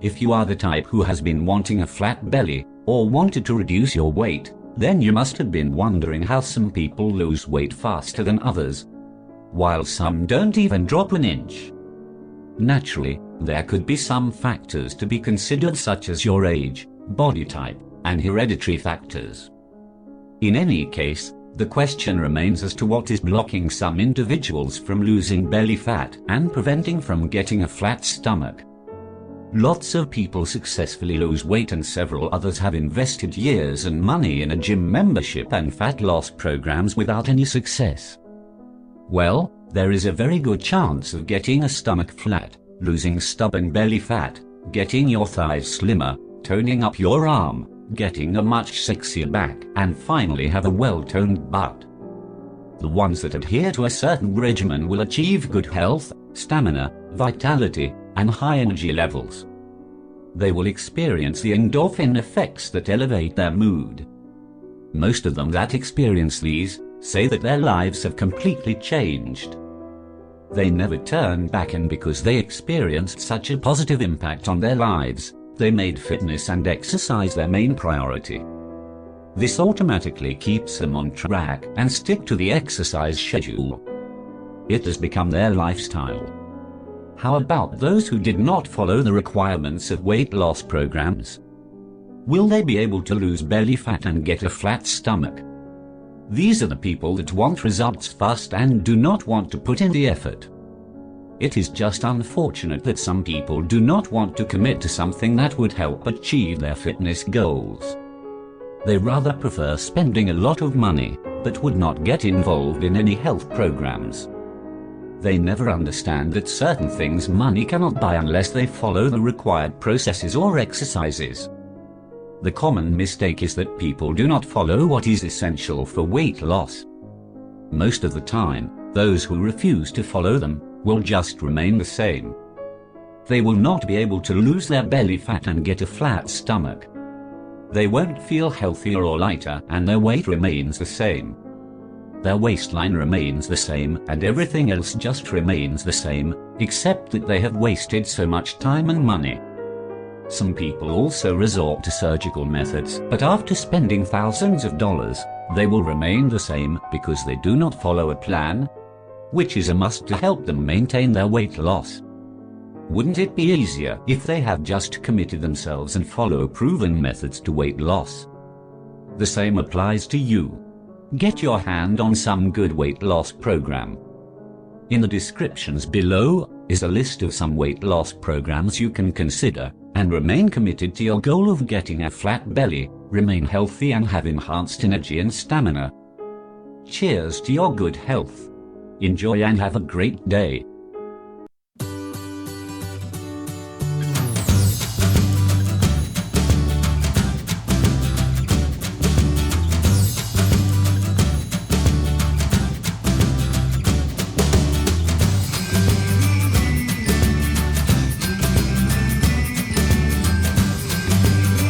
If you are the type who has been wanting a flat belly, or wanted to reduce your weight, then you must have been wondering how some people lose weight faster than others, while some don't even drop an inch. Naturally, there could be some factors to be considered, such as your age, body type, and hereditary factors. In any case, the question remains as to what is blocking some individuals from losing belly fat and preventing from getting a flat stomach. Lots of people successfully lose weight, and several others have invested years and money in a gym membership and fat loss programs without any success. Well, there is a very good chance of getting a stomach flat, losing stubborn belly fat, getting your thighs slimmer, toning up your arm, getting a much sexier back, and finally have a well-toned butt. The ones that adhere to a certain regimen will achieve good health, stamina, vitality, and high energy levels. They will experience the endorphin effects that elevate their mood. Most of them that experience these say that their lives have completely changed. They never turned back, and because they experienced such a positive impact on their lives, they made fitness and exercise their main priority. This automatically keeps them on track and stick to the exercise schedule. It has become their lifestyle. How about those who did not follow the requirements of weight loss programs? Will they be able to lose belly fat and get a flat stomach? These are the people that want results fast and do not want to put in the effort. It is just unfortunate that some people do not want to commit to something that would help achieve their fitness goals. They rather prefer spending a lot of money, but would not get involved in any health programs. They never understand that certain things money cannot buy unless they follow the required processes or exercises. The common mistake is that people do not follow what is essential for weight loss. Most of the time, those who refuse to follow them will just remain the same. They will not be able to lose their belly fat and get a flat stomach. They won't feel healthier or lighter, and their weight remains the same. Their waistline remains the same, and everything else just remains the same, except that they have wasted so much time and money. Some people also resort to surgical methods, but after spending thousands of dollars, they will remain the same because they do not follow a plan, which is a must to help them maintain their weight loss. Wouldn't it be easier if they have just committed themselves and follow proven methods to weight loss? The same applies to you. Get your hand on some good weight loss program. In the descriptions below is a list of some weight loss programs you can consider, and remain committed to your goal of getting a flat belly, remain healthy and have enhanced energy and stamina. Cheers to your good health. Enjoy and have a great day.